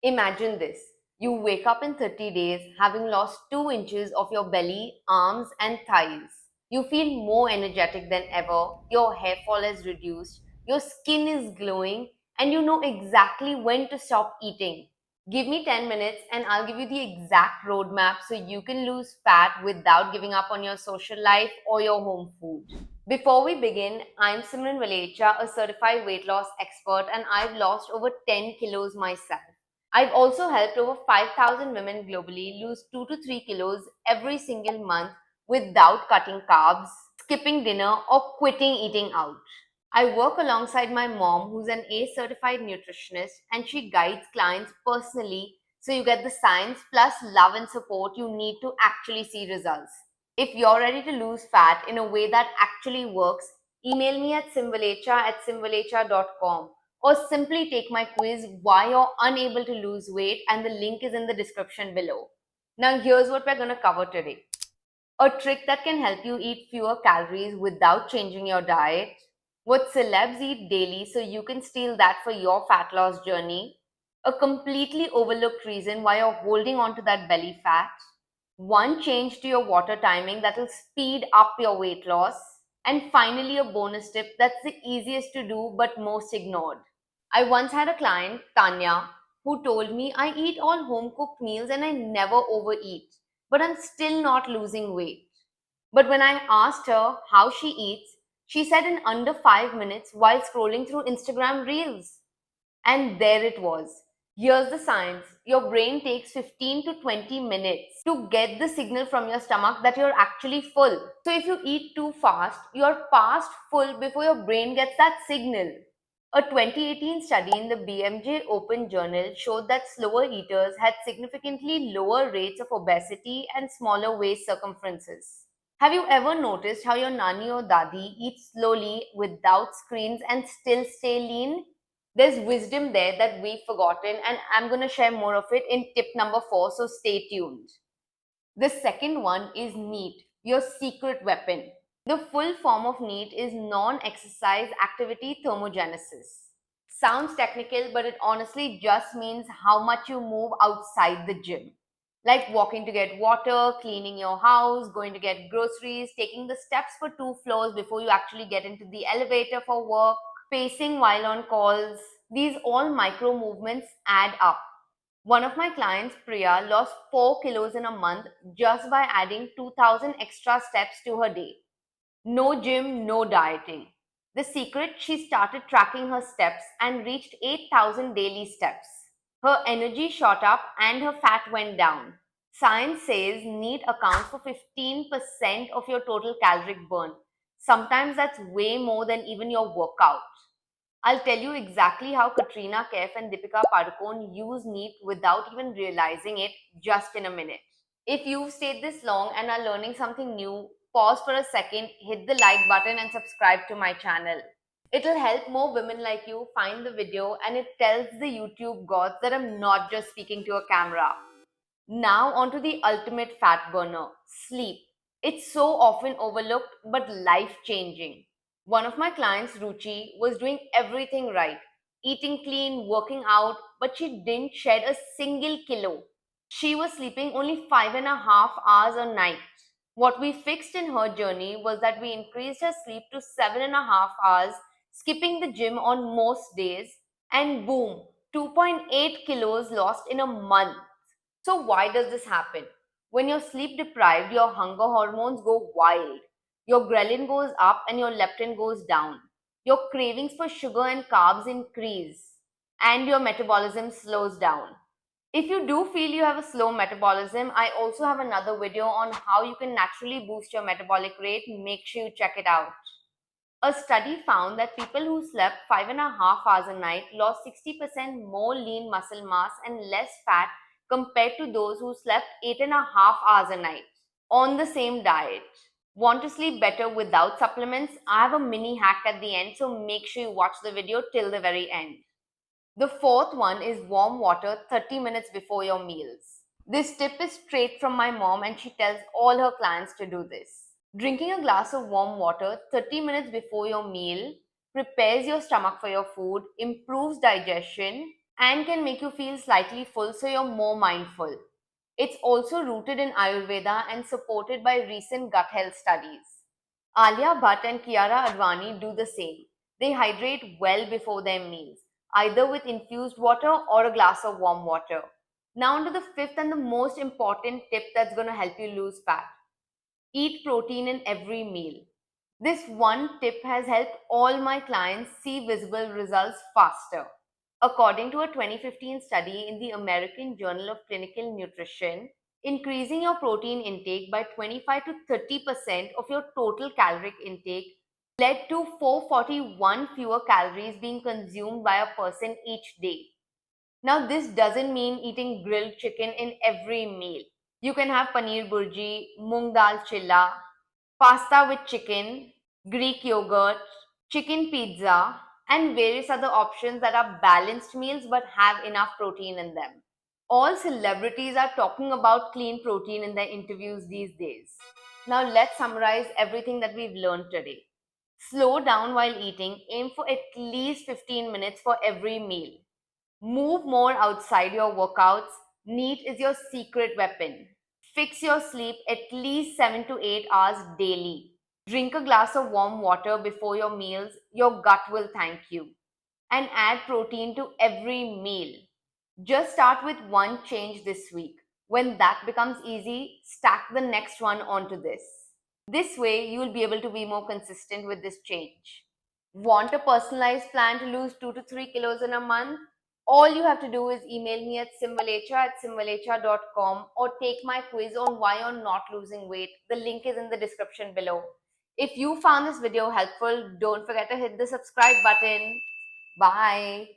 Imagine this. You wake up in 30 days having lost 2 inches of your belly, arms, and thighs. You feel more energetic than ever, your hair fall is reduced, your skin is glowing, and you know exactly when to stop eating. Give me 10 minutes and I'll give you the exact roadmap so you can lose fat without giving up on your social life or your home food. Before we begin, I'm Simran Valecha, a certified weight loss expert, and I've lost over 10 kilos myself. I've also helped over 5,000 women globally lose 2 to 3 kilos every single month without cutting carbs, skipping dinner, or quitting eating out. I work alongside my mom, who's an A certified nutritionist, and she guides clients personally so you get the science plus love and support you need to actually see results. If you're ready to lose fat in a way that actually works, email me at simvalecha@simvalecha.com or simply take my quiz why you're unable to lose weight, and the link is in the description below. Now, here's what we're going to cover today: a trick that can help you eat fewer calories without changing your diet, what celebs eat daily so you can steal that for your fat loss journey, a completely overlooked reason why you're holding on to that belly fat, one change to your water timing that will speed up your weight loss, and finally a bonus tip that's the easiest to do but most ignored. I once had a client, Tanya, who told me I eat all home cooked meals and I never overeat, but I'm still not losing weight. But when I asked her how she eats, she said in under 5 minutes while scrolling through Instagram reels. And there it was. Here's the science: your brain takes 15 to 20 minutes to get the signal from your stomach that you're actually full. So if you eat too fast, you're past full before your brain gets that signal. A 2018 study in the BMJ Open Journal showed that slower eaters had significantly lower rates of obesity and smaller waist circumferences. Have you ever noticed how your nani or dadi eat slowly without screens and still stay lean? There's wisdom there that we've forgotten, and I'm going to share more of it in tip number 4, so stay tuned. The second one is NEAT, your secret weapon. The full form of NEAT is non exercise activity thermogenesis. Sounds technical, but it honestly just means how much you move outside the gym. Like walking to get water, cleaning your house, going to get groceries, taking the steps for 2 floors before you actually get into the elevator for work, pacing while on calls. These all micro movements add up. One of my clients, Priya, lost 4 kilos in a month just by adding 2,000 extra steps to her day. No gym, no dieting. The secret: she started tracking her steps and reached 8,000 daily steps. Her energy shot up and her fat went down. Science says NEAT accounts for 15% of your total caloric burn. Sometimes that's way more than even your workout. I'll tell you exactly how Katrina Kaif and Deepika Padukone use NEAT without even realizing it just in a minute. If you've stayed this long and are learning something new, pause for a second, hit the like button, and subscribe to my channel. It'll help more women like you find the video, and it tells the YouTube gods that I'm not just speaking to a camera. Now, onto the ultimate fat burner: sleep. It's so often overlooked but life changing. One of my clients, Ruchi, was doing everything right: eating clean, working out, but she didn't shed a single kilo. She was sleeping only 5.5 hours a night. What we fixed in her journey was that we increased her sleep to 7.5 hours, skipping the gym on most days, and boom, 2.8 kilos lost in a month. So, why does this happen? When you're sleep deprived, your hunger hormones go wild. Your ghrelin goes up and your leptin goes down. Your cravings for sugar and carbs increase, and your metabolism slows down. If you do feel you have a slow metabolism, I also have another video on how you can naturally boost your metabolic rate. Make sure you check it out. A study found that people who slept 5.5 hours a night lost 60% more lean muscle mass and less fat compared to those who slept 8.5 hours a night on the same diet. Want to sleep better without supplements? I have a mini hack at the end, so make sure you watch the video till the very end. The fourth one is warm water 30 minutes before your meals. This tip is straight from my mom, and she tells all her clients to do this. Drinking a glass of warm water 30 minutes before your meal prepares your stomach for your food, improves digestion, and can make you feel slightly full so you're more mindful. It's also rooted in Ayurveda and supported by recent gut health studies. Alia Bhatt and Kiara Advani do the same. They hydrate well before their meals, either with infused water or a glass of warm water. Now, on to the fifth and the most important tip that's going to help you lose fat: eat protein in every meal. This one tip has helped all my clients see visible results faster. According to a 2015 study in the American Journal of Clinical Nutrition, increasing your protein intake by 25 to 30% of your total caloric intake led to 441 fewer calories being consumed by a person each day. Now, this doesn't mean eating grilled chicken in every meal. You can have paneer burji, moong dal chilla, pasta with chicken, Greek yogurt, chicken pizza, and various other options that are balanced meals but have enough protein in them. All celebrities are talking about clean protein in their interviews these days. Now, let's summarize everything that we've learned today. Slow down while eating, aim for at least 15 minutes for every meal. Move more outside your workouts. NEAT is your secret weapon. Fix your sleep at least 7 to 8 hours daily. Drink a glass of warm water before your meals. Your gut will thank you. And add protein to every meal. Just start with one change this week. When that becomes easy, stack the next one onto this. This way, you will be able to be more consistent with this change. Want a personalized plan to lose 2 to 3 kilos in a month? All you have to do is email me at simvalecha@simvalecha.com or take my quiz on why you're not losing weight. The link is in the description below. If you found this video helpful, don't forget to hit the subscribe button. Bye.